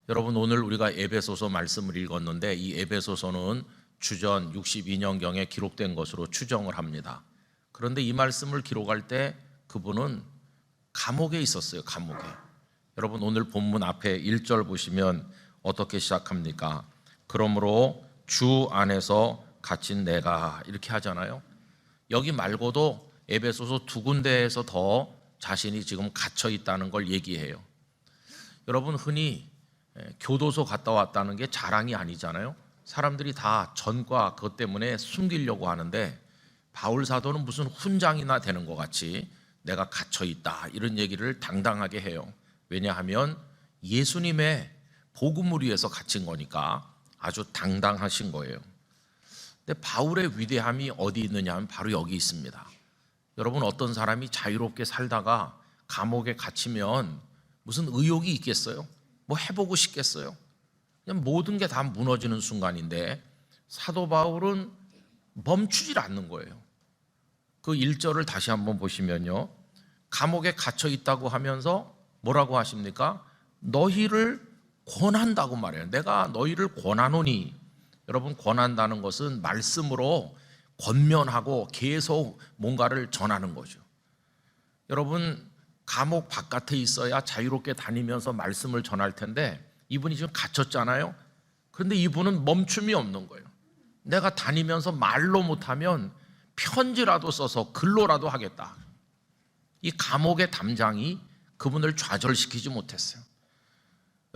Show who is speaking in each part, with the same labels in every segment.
Speaker 1: 여러분, 오늘 우리가 에베소서 말씀을 읽었는데 이 에베소서는 주전 62년경에 기록된 것으로 추정을 합니다. 그런데 이 말씀을 기록할 때 그분은 감옥에 있었어요. 감옥에. 여러분, 오늘 본문 앞에 1절 보시면 어떻게 시작합니까? 그러므로 주 안에서 갇힌 내가, 이렇게 하잖아요. 여기 말고도 에베소서 두 군데에서 더 자신이 지금 갇혀 있다는 걸 얘기해요. 여러분, 흔히 교도소 갔다 왔다는 게 자랑이 아니잖아요. 사람들이 다 전과 그것 때문에 숨기려고 하는데 바울 사도는 무슨 훈장이나 되는 것 같이 내가 갇혀 있다, 이런 얘기를 당당하게 해요. 왜냐하면 예수님의 복음을 위해서 갇힌 거니까 아주 당당하신 거예요. 근데 바울의 위대함이 어디 있느냐 하면 바로 여기 있습니다. 여러분, 어떤 사람이 자유롭게 살다가 감옥에 갇히면 무슨 의욕이 있겠어요? 뭐 해보고 싶겠어요? 그냥 모든 게 다 무너지는 순간인데 사도 바울은 멈추질 않는 거예요. 그 1절을 다시 한번 보시면요, 감옥에 갇혀 있다고 하면서 뭐라고 하십니까? 너희를 권한다고 말해요. 내가 너희를 권하노니. 여러분, 권한다는 것은 말씀으로 권면하고 계속 뭔가를 전하는 거죠. 여러분, 감옥 바깥에 있어야 자유롭게 다니면서 말씀을 전할 텐데 이분이 지금 갇혔잖아요. 그런데 이분은 멈춤이 없는 거예요. 내가 다니면서 말로 못하면 편지라도 써서 글로라도 하겠다. 이 감옥의 담장이 그분을 좌절시키지 못했어요.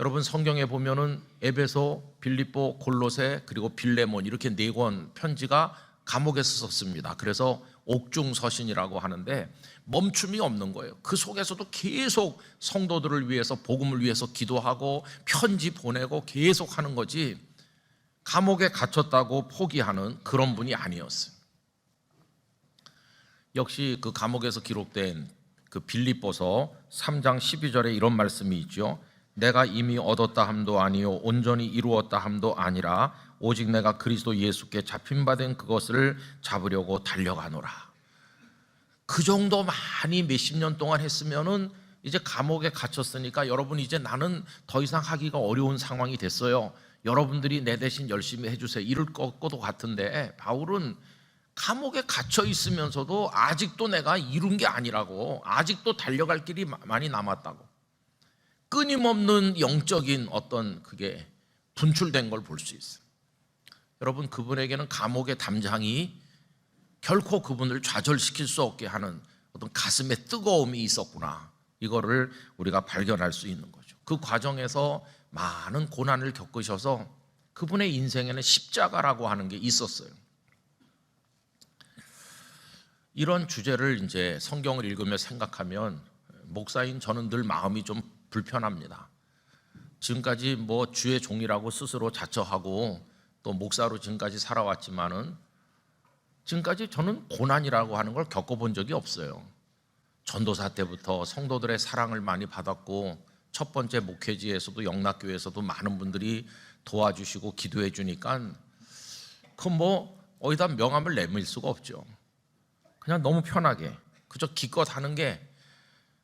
Speaker 1: 여러분, 성경에 보면은 에베소, 빌립보, 골로새, 그리고 빌레몬, 이렇게 4권 편지가 감옥에서 썼습니다. 그래서 옥중서신이라고 하는데 멈춤이 없는 거예요. 그 속에서도 계속 성도들을 위해서, 복음을 위해서 기도하고 편지 보내고 계속 하는 거지, 감옥에 갇혔다고 포기하는 그런 분이 아니었어요. 역시 그 감옥에서 기록된 그 빌립보서 3장 12절에 이런 말씀이 있죠. 내가 이미 얻었다 함도 아니요 온전히 이루었다 함도 아니라 오직 내가 그리스도 예수께 잡힌 바 된 그것을 잡으려고 달려가노라. 그 정도 많이 몇십 년 동안 했으면은 이제 감옥에 갇혔으니까 여러분, 이제 나는 더 이상 하기가 어려운 상황이 됐어요. 여러분들이 내 대신 열심히 해주세요, 이럴 것도 같은데 바울은 감옥에 갇혀 있으면서도 아직도 내가 이룬 게 아니라고, 아직도 달려갈 길이 많이 남았다고, 끊임없는 영적인 어떤 그게 분출된 걸 볼 수 있어요. 여러분, 그분에게는 감옥의 담장이 결코 그분을 좌절시킬 수 없게 하는 어떤 가슴의 뜨거움이 있었구나, 이거를 우리가 발견할 수 있는 거죠. 그 과정에서 많은 고난을 겪으셔서 그분의 인생에는 십자가라고 하는 게 있었어요. 이런 주제를 이제 성경을 읽으며 생각하면 목사인 저는 늘 마음이 좀 불편합니다. 지금까지 뭐 주의 종이라고 스스로 자처하고 또 목사로 지금까지 살아왔지만은 지금까지 저는 고난이라고 하는 걸 겪어본 적이 없어요. 전도사 때부터 성도들의 사랑을 많이 받았고 첫 번째 목회지에서도 영락교회에서도 많은 분들이 도와주시고 기도해 주니까 그 뭐 어디다 명함을 내밀 수가 없죠. 그냥 너무 편하게 그저 기껏 하는 게,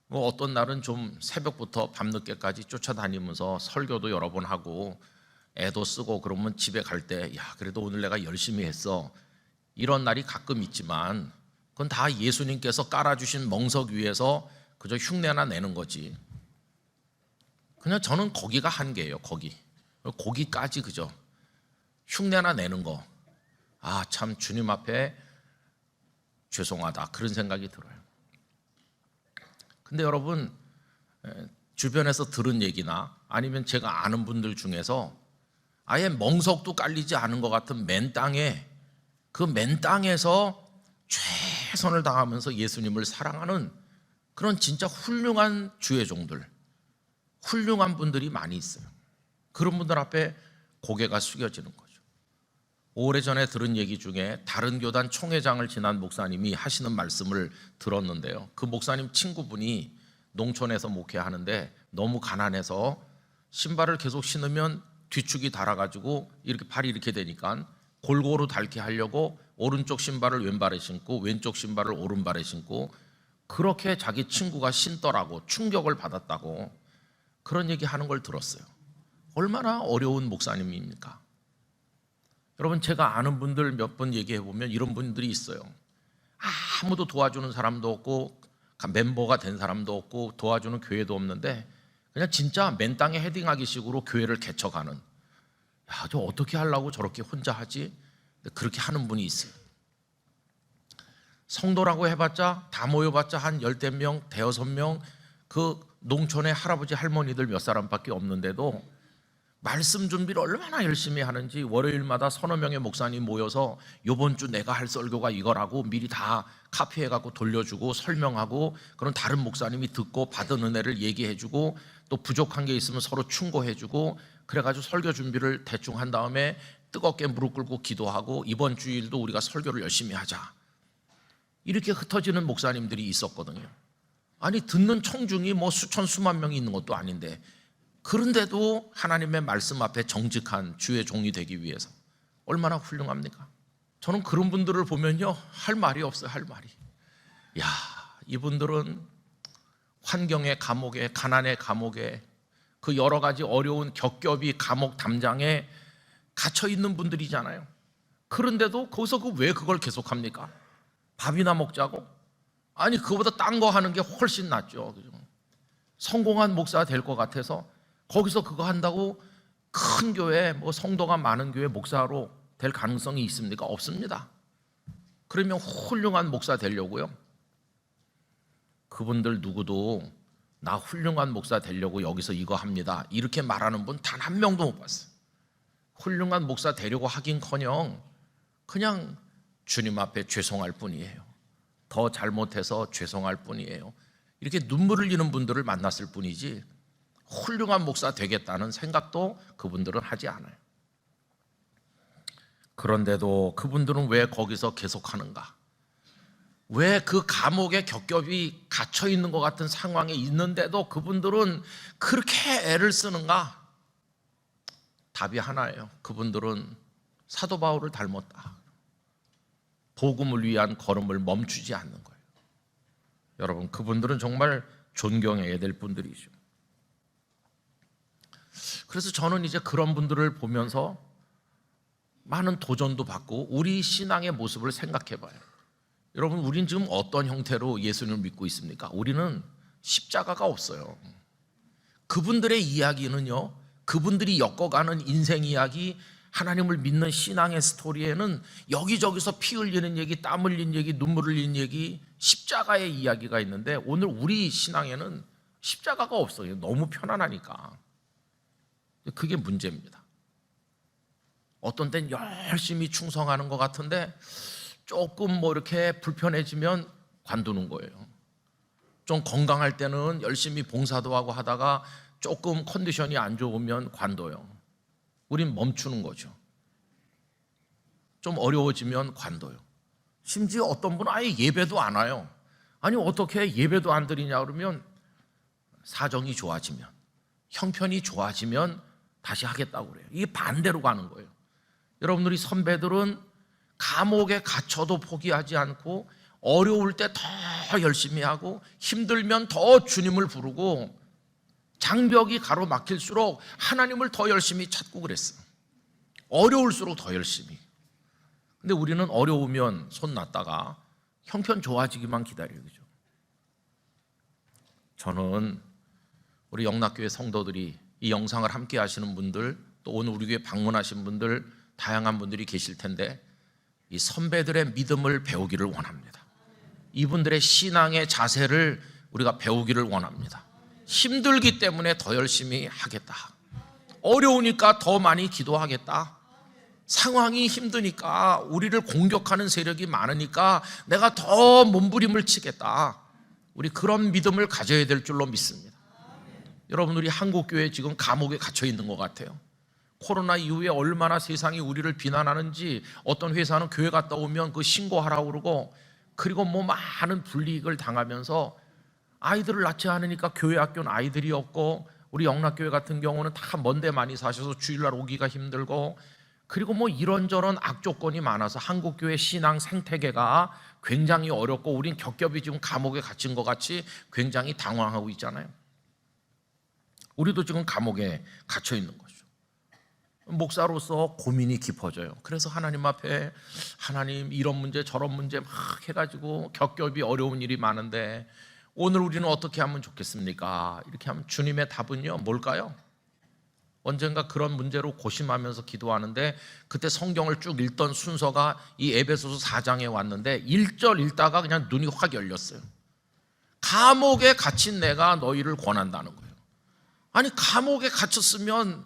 Speaker 1: 뭐 어떤 날은 좀 새벽부터 밤늦게까지 쫓아다니면서 설교도 여러 번 하고 애도 쓰고 그러면 집에 갈 때 야, 그래도 오늘 내가 열심히 했어, 이런 날이 가끔 있지만 그건 다 예수님께서 깔아주신 멍석 위에서 그저 흉내나 내는 거지. 그냥 저는 거기가 한계예요. 거기까지 그저 흉내나 내는 거. 아, 참 주님 앞에 죄송하다, 그런 생각이 들어요. 근데 여러분, 주변에서 들은 얘기나 아니면 제가 아는 분들 중에서 아예 멍석도 깔리지 않은 것 같은 맨 땅에, 그 맨 땅에서 최선을 다하면서 예수님을 사랑하는 그런 진짜 훌륭한 주의 종들, 훌륭한 분들이 많이 있어요. 그런 분들 앞에 고개가 숙여지는 거죠. 오래전에 들은 얘기 중에 다른 교단 총회장을 지난 목사님이 하시는 말씀을 들었는데요, 그 목사님 친구분이 농촌에서 목회하는데 너무 가난해서 신발을 계속 신으면 뒤축이 닳아가지고 이렇게 발이 이렇게 되니까 골고루 닳게 하려고 오른쪽 신발을 왼발에 신고 왼쪽 신발을 오른발에 신고 그렇게 자기 친구가 신더라고, 충격을 받았다고 그런 얘기 하는 걸 들었어요. 얼마나 어려운 목사님입니까? 여러분, 제가 아는 분들 몇 번 얘기해 보면 이런 분들이 있어요. 아무도 도와주는 사람도 없고 멤버가 된 사람도 없고 도와주는 교회도 없는데 그냥 진짜 맨 땅에 헤딩하기 식으로 교회를 개척하는, 야, 저 어떻게 하려고 저렇게 혼자 하지? 그렇게 하는 분이 있어요. 성도라고 해봤자 다 모여봤자 한 10명, 대여섯 명, 그 농촌의 할아버지 할머니들 몇 사람밖에 없는데도 말씀 준비를 얼마나 열심히 하는지 월요일마다 서너 명의 목사님 모여서 이번 주 내가 할 설교가 이거라고 미리 다 카피해갖고 돌려주고 설명하고, 그런 다른 목사님이 듣고 받은 은혜를 얘기해주고 또 부족한 게 있으면 서로 충고해주고, 그래가지고 설교 준비를 대충 한 다음에 뜨겁게 무릎 꿇고 기도하고 이번 주일도 우리가 설교를 열심히 하자, 이렇게 흩어지는 목사님들이 있었거든요. 아니, 듣는 청중이 뭐 수천 수만 명이 있는 것도 아닌데, 그런데도 하나님의 말씀 앞에 정직한 주의 종이 되기 위해서 얼마나 훌륭합니까? 저는 그런 분들을 보면요, 할 말이 없어요. 할 말이. 야, 이분들은 환경의 감옥에, 가난의 감옥에, 그 여러 가지 어려운 겹겹이 감옥 담장에 갇혀 있는 분들이잖아요. 그런데도 거기서 왜 그걸 계속합니까? 밥이나 먹자고? 아니, 그거보다 딴 거 하는 게 훨씬 낫죠. 그죠? 성공한 목사가 될 것 같아서 거기서 그거 한다고 큰 교회, 뭐 성도가 많은 교회 목사로 될 가능성이 있습니까? 없습니다. 그러면 훌륭한 목사 되려고요? 그분들 누구도 나 훌륭한 목사 되려고 여기서 이거 합니다, 이렇게 말하는 분 단 한 명도 못 봤어요. 훌륭한 목사 되려고 하긴커녕 그냥 주님 앞에 죄송할 뿐이에요. 더 잘못해서 죄송할 뿐이에요. 이렇게 눈물을 흘리는 분들을 만났을 뿐이지 훌륭한 목사 되겠다는 생각도 그분들은 하지 않아요. 그런데도 그분들은 왜 거기서 계속하는가? 왜 그 감옥에 겹겹이 갇혀 있는 것 같은 상황에 있는데도 그분들은 그렇게 애를 쓰는가? 답이 하나예요. 그분들은 사도 바울을 닮았다. 복음을 위한 걸음을 멈추지 않는 거예요. 여러분, 그분들은 정말 존경해야 될 분들이죠. 그래서 저는 이제 그런 분들을 보면서 많은 도전도 받고 우리 신앙의 모습을 생각해 봐요. 여러분, 우린 지금 어떤 형태로 예수님을 믿고 있습니까? 우리는 십자가가 없어요. 그분들의 이야기는요, 그분들이 엮어가는 인생 이야기, 하나님을 믿는 신앙의 스토리에는 여기저기서 피 흘리는 얘기, 땀 흘린 얘기, 눈물 흘린 얘기, 십자가의 이야기가 있는데 오늘 우리 신앙에는 십자가가 없어요. 너무 편안하니까. 그게 문제입니다. 어떤 땐 열심히 충성하는 것 같은데 조금 뭐 이렇게 불편해지면 관두는 거예요. 좀 건강할 때는 열심히 봉사도 하고 하다가 조금 컨디션이 안 좋으면 관둬요. 우린 멈추는 거죠. 좀 어려워지면 관둬요. 심지어 어떤 분은 아예 예배도 안 와요. 아니, 어떻게 예배도 안 드리냐 그러면 사정이 좋아지면, 형편이 좋아지면 다시 하겠다고 그래요. 이게 반대로 가는 거예요. 여러분들이 선배들은 감옥에 갇혀도 포기하지 않고 어려울 때 더 열심히 하고 힘들면 더 주님을 부르고 장벽이 가로막힐수록 하나님을 더 열심히 찾고 그랬어요. 어려울수록 더 열심히. 근데 우리는 어려우면 손 놨다가 형편 좋아지기만 기다려요. 그죠? 저는 우리 영락교회 성도들이 이 영상을 함께 하시는 분들, 또 오늘 우리 교회 방문하신 분들, 다양한 분들이 계실 텐데 이 선배들의 믿음을 배우기를 원합니다. 이분들의 신앙의 자세를 우리가 배우기를 원합니다. 힘들기 때문에 더 열심히 하겠다. 어려우니까 더 많이 기도하겠다. 상황이 힘드니까, 우리를 공격하는 세력이 많으니까 내가 더 몸부림을 치겠다. 우리 그런 믿음을 가져야 될 줄로 믿습니다. 여러분, 우리 한국교회 지금 감옥에 갇혀 있는 것 같아요. 코로나 이후에 얼마나 세상이 우리를 비난하는지, 어떤 회사는 교회 갔다 오면 그 신고하라고 그러고, 그리고 뭐 많은 불이익을 당하면서 아이들을 낳지 않으니까 교회 학교는 아이들이 없고, 우리 영락교회 같은 경우는 다 먼데 많이 사셔서 주일날 오기가 힘들고, 그리고 뭐 이런저런 악조건이 많아서 한국교회 신앙 생태계가 굉장히 어렵고, 우린 겹겹이 지금 감옥에 갇힌 것 같이 굉장히 당황하고 있잖아요. 우리도 지금 감옥에 갇혀 있는 거죠. 목사로서 고민이 깊어져요. 그래서 하나님 앞에, 하나님 이런 문제 저런 문제 막 해가지고 겹겹이 어려운 일이 많은데 오늘 우리는 어떻게 하면 좋겠습니까? 이렇게 하면 주님의 답은요 뭘까요? 언젠가 그런 문제로 고심하면서 기도하는데 그때 성경을 쭉 읽던 순서가 이 에베소서 4장에 왔는데 1절 읽다가 그냥 눈이 확 열렸어요. 감옥에 갇힌 내가 너희를 권한다는 거예요. 아니, 감옥에 갇혔으면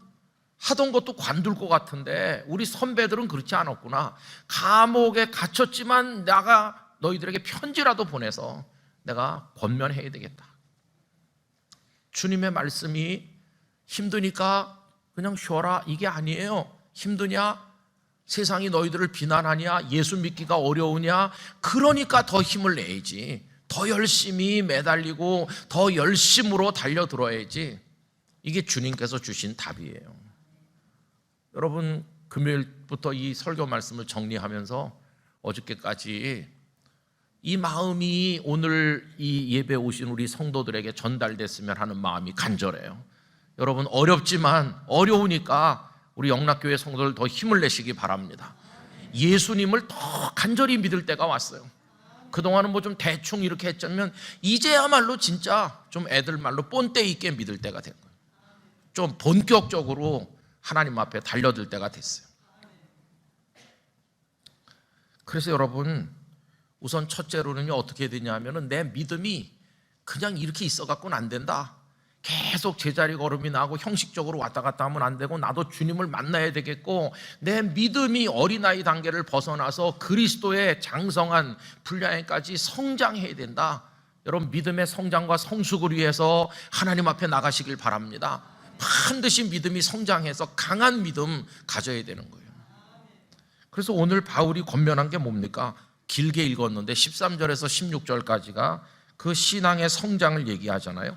Speaker 1: 하던 것도 관둘 것 같은데 우리 선배들은 그렇지 않았구나. 감옥에 갇혔지만 내가 너희들에게 편지라도 보내서 내가 권면해야 되겠다. 주님의 말씀이 힘드니까 그냥 쉬어라 이게 아니에요. 힘드냐? 세상이 너희들을 비난하냐? 예수 믿기가 어려우냐? 그러니까 더 힘을 내야지. 더 열심히 매달리고 더 열심으로 달려들어야지. 이게 주님께서 주신 답이에요. 여러분, 금요일부터 이 설교 말씀을 정리하면서 어저께까지 이 마음이 오늘 이 예배 오신 우리 성도들에게 전달됐으면 하는 마음이 간절해요. 여러분, 어렵지만 어려우니까 우리 영락교회 성도들 더 힘을 내시기 바랍니다. 예수님을 더 간절히 믿을 때가 왔어요. 그동안은 뭐 좀 대충 이렇게 했자면 이제야말로 진짜 좀 애들 말로 본때 있게 믿을 때가 된 거예요. 좀 본격적으로 하나님 앞에 달려들 때가 됐어요. 그래서 여러분, 우선 첫째로는요 어떻게 되냐면은 내 믿음이 그냥 이렇게 있어 갖고는 안 된다. 계속 제자리 걸음이 나고 형식적으로 왔다 갔다 하면 안 되고 나도 주님을 만나야 되겠고 내 믿음이 어린아이 단계를 벗어나서 그리스도의 장성한 분량에까지 성장해야 된다. 여러분, 믿음의 성장과 성숙을 위해서 하나님 앞에 나가시길 바랍니다. 반드시 믿음이 성장해서 강한 믿음 가져야 되는 거예요. 그래서 오늘 바울이 권면한 게 뭡니까? 길게 읽었는데 13절에서 16절까지가 그 신앙의 성장을 얘기하잖아요.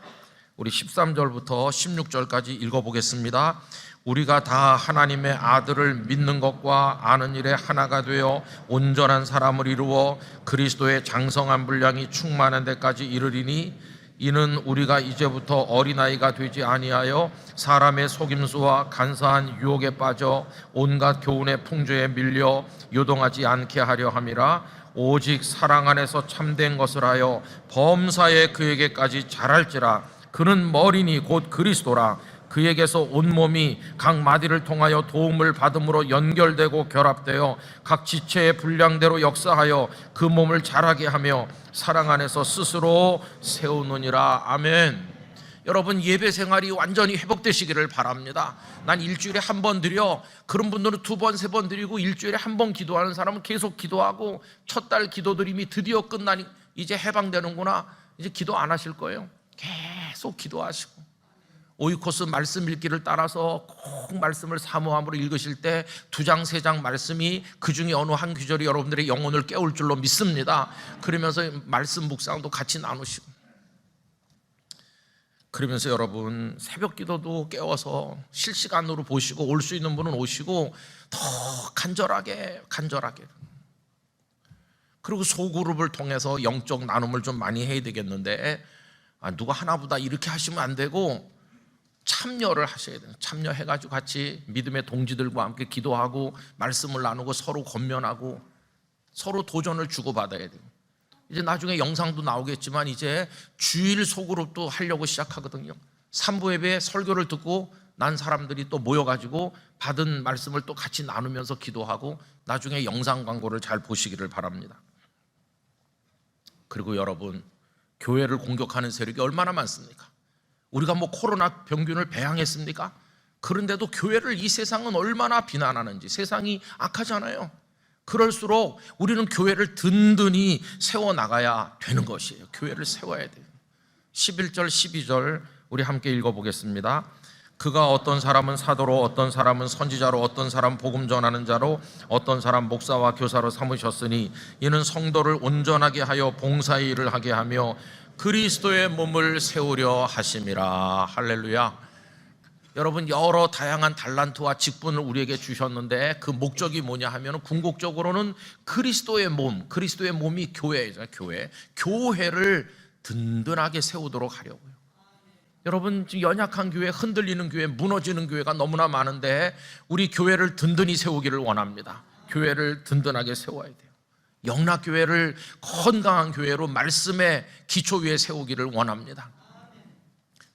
Speaker 1: 우리 13절부터 16절까지 읽어보겠습니다. 우리가 다 하나님의 아들을 믿는 것과 아는 일에 하나가 되어 온전한 사람을 이루어 그리스도의 장성한 분량이 충만한 데까지 이르리니 이는 우리가 이제부터 어린아이가 되지 아니하여 사람의 속임수와 간사한 유혹에 빠져 온갖 교훈의 풍조에 밀려 요동하지 않게 하려 함이라. 오직 사랑 안에서 참된 것을 하여 범사에 그에게까지 자랄지라. 그는 머리니 곧 그리스도라. 그에게서 온몸이 각 마디를 통하여 도움을 받음으로 연결되고 결합되어 각 지체의 분량대로 역사하여 그 몸을 자라게 하며 사랑 안에서 스스로 세우느니라. 아멘. 여러분, 예배 생활이 완전히 회복되시기를 바랍니다. 난 일주일에 한 번 드려. 그런 분들은 2번, 3번 드리고 일주일에 한 번 기도하는 사람은 계속 기도하고 첫 달 기도 드림이 드디어 끝나니 이제 해방되는구나. 이제 기도 안 하실 거예요. 계속 기도하시고 오이코스 말씀 읽기를 따라서 꼭 말씀을 사모함으로 읽으실 때 2장, 3장 말씀이 그 중에 어느 한 구절이 여러분들의 영혼을 깨울 줄로 믿습니다. 그러면서 말씀 묵상도 같이 나누시고 그러면서 여러분 새벽 기도도 깨워서 실시간으로 보시고 올 수 있는 분은 오시고 더 간절하게 그리고 소그룹을 통해서 영적 나눔을 좀 많이 해야 되겠는데 누가 하나보다 이렇게 하시면 안 되고 참여를 하셔야 돼요. 참여해가지고 같이 믿음의 동지들과 함께 기도하고 말씀을 나누고 서로 권면하고 서로 도전을 주고받아야 돼요. 이제 나중에 영상도 나오겠지만 이제 주일 소그룹도 하려고 시작하거든요. 3부 예배 설교를 듣고 난 사람들이 또 모여가지고 받은 말씀을 또 같이 나누면서 기도하고 나중에 영상 광고를 잘 보시기를 바랍니다. 그리고 여러분, 교회를 공격하는 세력이 얼마나 많습니까? 우리가 뭐 코로나 병균을 배양했습니까? 그런데도 교회를 이 세상은 얼마나 비난하는지. 세상이 악하잖아요. 그럴수록 우리는 교회를 든든히 세워나가야 되는 것이에요. 교회를 세워야 돼요. 11절 12절 우리 함께 읽어보겠습니다. 그가 어떤 사람은 사도로, 어떤 사람은 선지자로, 어떤 사람 복음 전하는 자로, 어떤 사람 목사와 교사로 삼으셨으니 이는 성도를 온전하게 하여 봉사의 일을 하게 하며 그리스도의 몸을 세우려 하심이라. 할렐루야. 여러분, 여러 다양한 달란트와 직분을 우리에게 주셨는데 그 목적이 뭐냐 하면 궁극적으로는 그리스도의 몸, 그리스도의 몸이 교회잖아요. 교회를 든든하게 세우도록 하려고요. 여러분, 지금 연약한 교회, 흔들리는 교회, 무너지는 교회가 너무나 많은데 우리 교회를 든든히 세우기를 원합니다. 교회를 든든하게 세워야 돼요. 영락교회를 건강한 교회로 말씀의 기초 위에 세우기를 원합니다.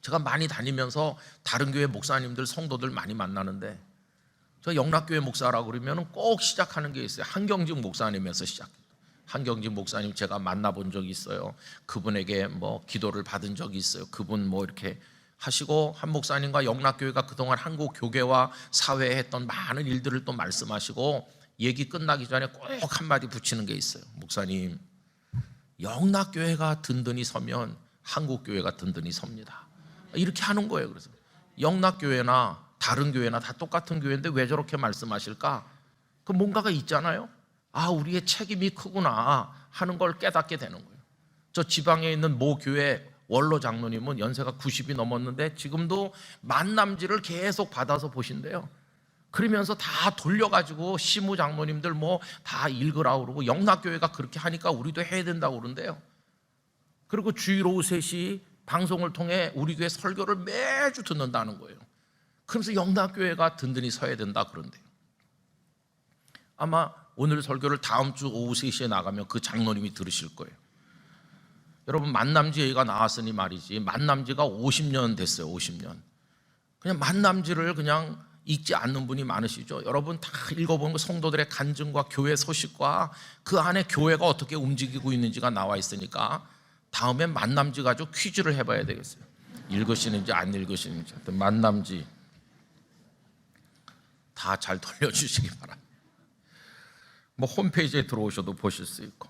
Speaker 1: 제가 많이 다니면서 다른 교회 목사님들, 성도들 많이 만나는데 저 영락교회 목사라고 그러면 꼭 시작하는 게 있어요. 한경직 목사님에서 시작해요. 한경직 목사님 제가 만나본 적이 있어요. 그분에게 뭐 기도를 받은 적이 있어요. 그분 뭐 이렇게 하시고, 한 목사님과 영락교회가 그동안 한국 교계와 사회에 했던 많은 일들을 또 말씀하시고, 얘기 끝나기 전에 꼭 한마디 붙이는 게 있어요. 목사님, 영락교회가 든든히 서면 한국교회가 든든히 섭니다. 이렇게 하는 거예요. 그래서 영락교회나 다른 교회나 다 똑같은 교회인데 왜 저렇게 말씀하실까? 그 뭔가가 있잖아요. 아, 우리의 책임이 크구나 하는 걸 깨닫게 되는 거예요. 저 지방에 있는 모 교회 원로 장로님은 연세가 90이 넘었는데 지금도 만남지를 계속 받아서 보신대요. 그러면서 다 돌려가지고 시무 장로님들 뭐 다 읽으라고 그러고, 영락교회가 그렇게 하니까 우리도 해야 된다고 그러는데요. 그리고 주일 오후 3시 방송을 통해 우리 교회 설교를 매주 듣는다는 거예요. 그러면서 영락교회가 든든히 서야 된다 그런대요. 아마 오늘 설교를 다음 주 오후 3시에 나가면 그 장로님이 들으실 거예요. 여러분, 만남지 얘기가 나왔으니 말이지, 만남지가 50년 됐어요. 50년. 그냥 만남지를 그냥 읽지 않는 분이 많으시죠. 여러분 다 읽어보면 성도들의 간증과 교회 소식과 그 안에 교회가 어떻게 움직이고 있는지가 나와 있으니까 다음엔 만남지 가지고 퀴즈를 해봐야 되겠어요. 읽으시는지 안 읽으시는지. 만남지 다 잘 돌려주시기 바랍니다. 뭐 홈페이지에 들어오셔도 보실 수 있고.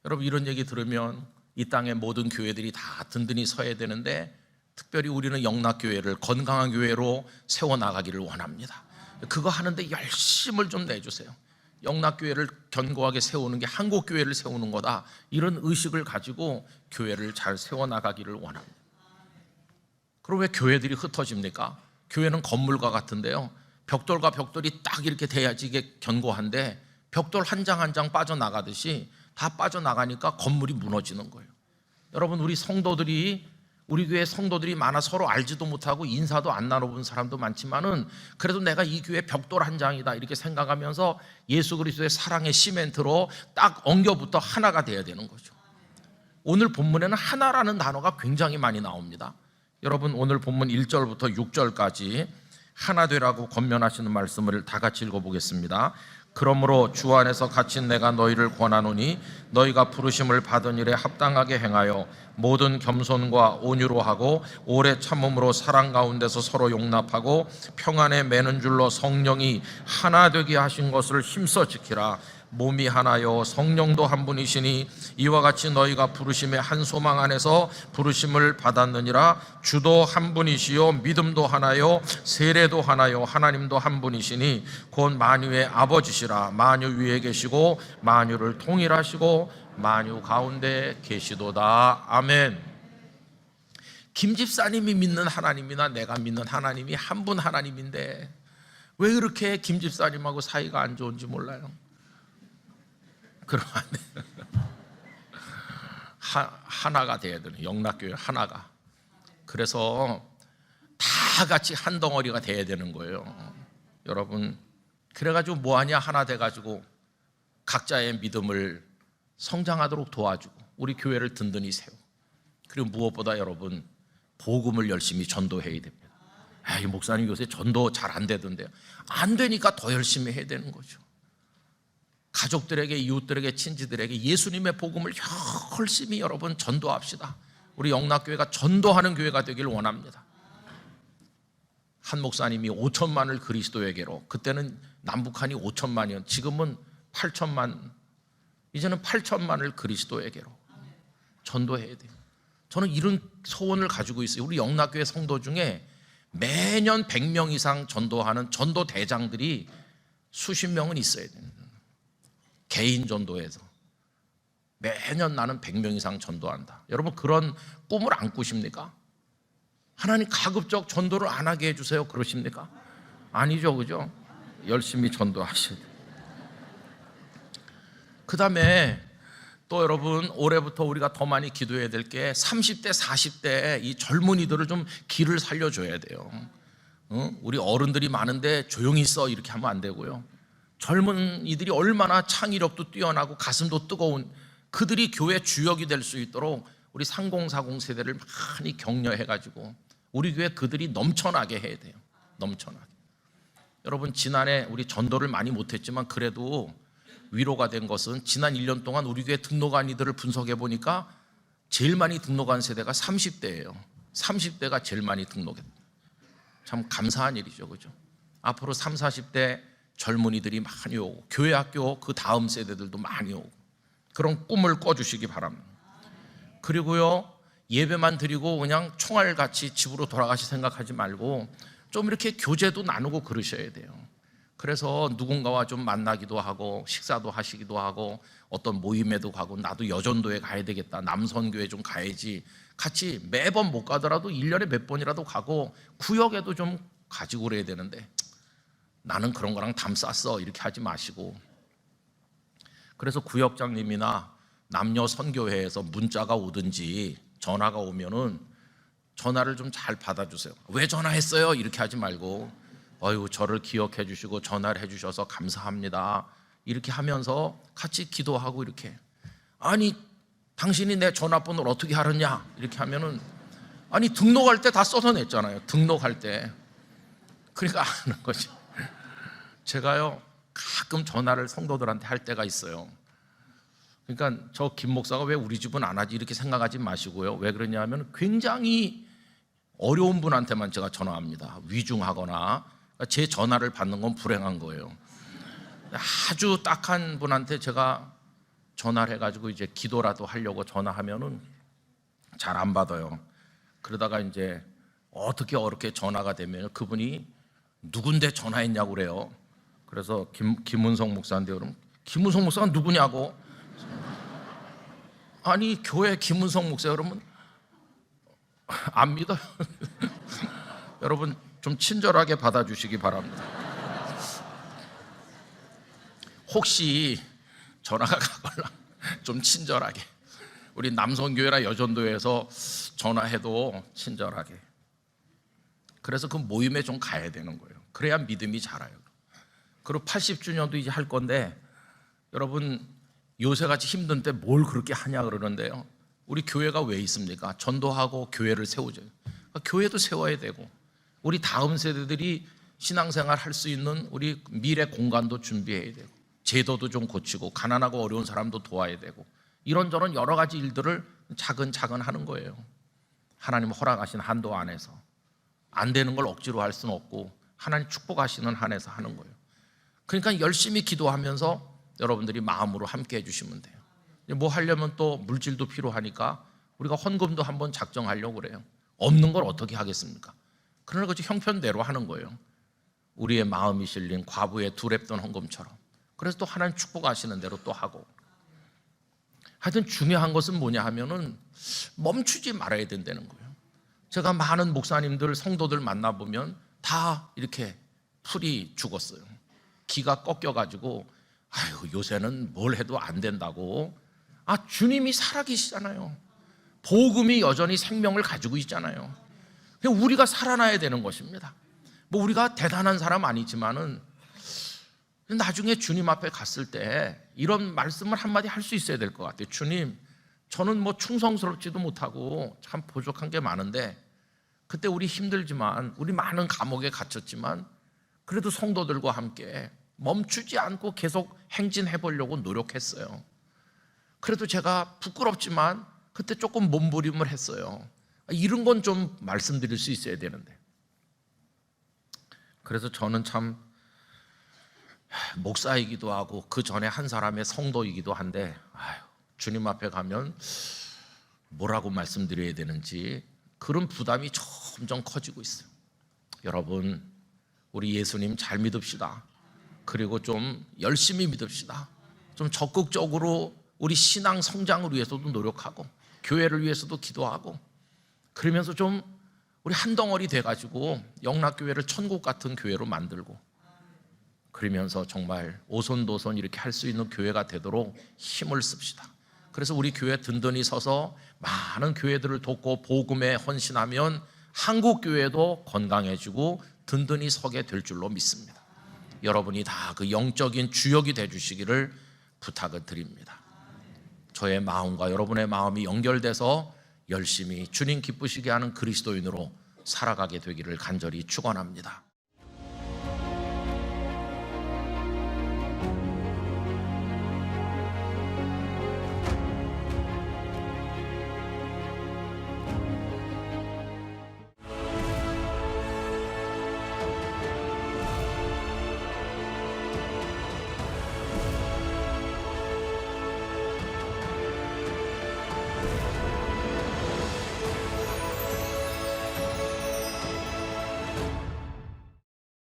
Speaker 1: 여러분, 이런 얘기 들으면 이 땅의 모든 교회들이 다 든든히 서야 되는데, 특별히 우리는 영락교회를 건강한 교회로 세워나가기를 원합니다. 그거 하는데 열심을 좀 내주세요. 영락교회를 견고하게 세우는 게 한국교회를 세우는 거다, 이런 의식을 가지고 교회를 잘 세워나가기를 원합니다. 그럼 왜 교회들이 흩어집니까? 교회는 건물과 같은데요, 벽돌과 벽돌이 딱 이렇게 돼야지 이게 견고한데, 벽돌 한 장 한 장 빠져나가듯이 다 빠져나가니까 건물이 무너지는 거예요. 여러분, 우리 교회 성도들이 많아 서로 알지도 못하고 인사도 안 나눠본 사람도 많지만은, 그래도 내가 이 교회 벽돌 한 장이다 이렇게 생각하면서 예수 그리스도의 사랑의 시멘트로 딱 엉겨붙어 하나가 돼야 되는 거죠. 오늘 본문에는 하나라는 단어가 굉장히 많이 나옵니다. 여러분, 오늘 본문 1절부터 6절까지 하나 되라고 권면하시는 말씀을 다 같이 읽어보겠습니다. 그러므로 주 안에서 갇힌 내가 너희를 권하노니 너희가 부르심을 받은 일에 합당하게 행하여 모든 겸손과 온유로 하고 오래 참음으로 사랑 가운데서 서로 용납하고 평안에 매는 줄로 성령이 하나 되게 하신 것을 힘써 지키라. 몸이 하나요 성령도 한 분이시니 이와 같이 너희가 부르심의 한 소망 안에서 부르심을 받았느니라. 주도 한 분이시요 믿음도 하나요 세례도 하나요 하나님도 한 분이시니 곧 만유의 아버지시라. 만유 위에 계시고 만유를 통일하시고 만유 가운데 계시도다. 아멘. 김 집사님이 믿는 하나님이나 내가 믿는 하나님이 한 분 하나님인데 왜 그렇게 김 집사님하고 사이가 안 좋은지 몰라요. 그러면 안 돼요. 하나가 돼야 되는, 영락교회 하나가. 그래서 다 같이 한 덩어리가 돼야 되는 거예요. 여러분, 그래가지고 뭐하냐, 하나 돼가지고 각자의 믿음을 성장하도록 도와주고 우리 교회를 든든히 세우고, 그리고 무엇보다 여러분, 복음을 열심히 전도해야 됩니다. 이 목사님 요새 전도 잘 안 되던데요. 안 되니까 더 열심히 해야 되는 거죠. 가족들에게, 이웃들에게, 친지들에게 예수님의 복음을 열심히 여러분 전도합시다. 우리 영락교회가 전도하는 교회가 되길 원합니다. 한 목사님이 5천만을 그리스도에게로, 그때는 남북한이 5천만이었, 지금은 8천만, 이제는 8천만을 그리스도에게로 전도해야 돼요. 저는 이런 소원을 가지고 있어요. 우리 영락교회 성도 중에 매년 100명 이상 전도하는 전도 대장들이 수십 명은 있어야 됩니다. 개인 전도에서 매년 나는 100명 이상 전도한다. 여러분, 그런 꿈을 안 꾸십니까? 하나님 가급적 전도를 안 하게 해주세요 그러십니까? 아니죠, 그죠? 열심히 전도하셔야 돼요. 그 다음에 또 여러분, 올해부터 우리가 더 많이 기도해야 될 게 30대, 40대 이 젊은이들을 좀 길을 살려줘야 돼요. 우리 어른들이 많은데 조용히 있어 이렇게 하면 안 되고요. 젊은이들이 얼마나 창의력도 뛰어나고 가슴도 뜨거운 그들이 교회 주역이 될 수 있도록 우리 3040 세대를 많이 격려해가지고 우리 교회 그들이 넘쳐나게 해야 돼요. 넘쳐나게. 여러분, 지난해 우리 전도를 많이 못했지만 그래도 위로가 된 것은 지난 1년 동안 우리 교회 등록한 이들을 분석해 보니까 제일 많이 등록한 세대가 30대예요. 30대가 제일 많이 등록했다. 참 감사한 일이죠, 그죠? 앞으로 30, 40대 젊은이들이 많이 오고 교회 학교 그 다음 세대들도 많이 오고 그런 꿈을 꿔주시기 바랍니다. 그리고요, 예배만 드리고 그냥 총알같이 집으로 돌아가시 생각하지 말고 좀 이렇게 교제도 나누고 그러셔야 돼요. 그래서 누군가와 좀 만나기도 하고 식사도 하시기도 하고 어떤 모임에도 가고 나도 여전도에 가야 되겠다, 남선교회 좀 가야지, 같이 매번 못 가더라도 1년에 몇 번이라도 가고 구역에도 좀 가지고 그래야 되는데 나는 그런 거랑 담 쌌어 이렇게 하지 마시고, 그래서 구역장님이나 남녀 선교회에서 문자가 오든지 전화가 오면은 전화를 좀 잘 받아주세요. 왜 전화했어요? 이렇게 하지 말고 어휴 저를 기억해 주시고 전화를 해 주셔서 감사합니다 이렇게 하면서 같이 기도하고 이렇게, 아니 당신이 내 전화번호를 어떻게 알았냐 이렇게 하면은 아니 등록할 때 다 써서 냈잖아요. 등록할 때. 그러니까 아는 거죠. 제가요 가끔 전화를 성도들한테 할 때가 있어요. 그러니까 저 김 목사가 왜 우리 집은 안 하지 이렇게 생각하지 마시고요. 왜 그러냐면 굉장히 어려운 분한테만 제가 전화합니다. 위중하거나 제 전화를 받는 건 불행한 거예요. 아주 딱한 분한테 제가 전화를 해가지고 이제 기도라도 하려고 전화하면은 잘 안 받아요. 그러다가 이제 어떻게 어렵게 전화가 되면 그분이 누군데 전화했냐고 그래요. 그래서 김은성 목사인데 그럼 김은성 목사가 누구냐고. 아니 교회 김은성 목사 그러면 안 믿어요. 여러분 좀 친절하게 받아주시기 바랍니다. 혹시 전화가 가거나 좀 친절하게, 우리 남성교회나 여전도에서 전화해도 친절하게. 그래서 그 모임에 좀 가야 되는 거예요. 그래야 믿음이 자라요. 그리고 80주년도 이제 할 건데 여러분 요새같이 힘든 때 뭘 그렇게 하냐 그러는데요, 우리 교회가 왜 있습니까? 전도하고 교회를 세우죠. 그러니까 교회도 세워야 되고 우리 다음 세대들이 신앙생활 할 수 있는 우리 미래 공간도 준비해야 되고 제도도 좀 고치고 가난하고 어려운 사람도 도와야 되고 이런저런 여러 가지 일들을 차근차근 하는 거예요. 하나님 허락하신 한도 안에서. 안 되는 걸 억지로 할 수는 없고 하나님 축복하시는 한에서 하는 거예요. 그러니까 열심히 기도하면서 여러분들이 마음으로 함께 해주시면 돼요. 뭐 하려면 또 물질도 필요하니까 우리가 헌금도 한번 작정하려고 그래요. 없는 걸 어떻게 하겠습니까? 그러나 그저 형편대로 하는 거예요. 우리의 마음이 실린 과부의 두 랩돈 헌금처럼. 그래서 또 하나님 축복하시는 대로 또 하고. 하여튼 중요한 것은 뭐냐 하면은 멈추지 말아야 된다는 거예요. 제가 많은 목사님들, 성도들 만나보면 다 이렇게 풀이 죽었어요. 기가 꺾여가지고 아유 요새는 뭘 해도 안 된다고. 아 주님이 살아계시잖아요. 복음이 여전히 생명을 가지고 있잖아요. 그냥 우리가 살아나야 되는 것입니다. 뭐 우리가 대단한 사람 아니지만은 나중에 주님 앞에 갔을 때 이런 말씀을 한마디 할 수 있어야 될 것 같아요. 주님, 저는 뭐 충성스럽지도 못하고 참 부족한 게 많은데 그때 우리 힘들지만 우리 많은 감옥에 갇혔지만 그래도 성도들과 함께 멈추지 않고 계속 행진해 보려고 노력했어요. 그래도 제가 부끄럽지만 그때 조금 몸부림을 했어요. 이런 건 좀 말씀드릴 수 있어야 되는데. 그래서 저는 참 목사이기도 하고 그 전에 한 사람의 성도이기도 한데 주님 앞에 가면 뭐라고 말씀드려야 되는지 그런 부담이 점점 커지고 있어요. 여러분 우리 예수님 잘 믿읍시다. 그리고 좀 열심히 믿읍시다. 좀 적극적으로 우리 신앙 성장을 위해서도 노력하고 교회를 위해서도 기도하고 그러면서 좀 우리 한 덩어리 돼가지고 영락교회를 천국 같은 교회로 만들고 그러면서 정말 오손도손 이렇게 할 수 있는 교회가 되도록 힘을 씁시다. 그래서 우리 교회 든든히 서서 많은 교회들을 돕고 복음에 헌신하면 한국 교회도 건강해지고 든든히 서게 될 줄로 믿습니다. 여러분이 다 그 영적인 주역이 돼 주시기를 부탁을 드립니다. 저의 마음과 여러분의 마음이 연결돼서 열심히 주님 기쁘시게 하는 그리스도인으로 살아가게 되기를 간절히 축원합니다.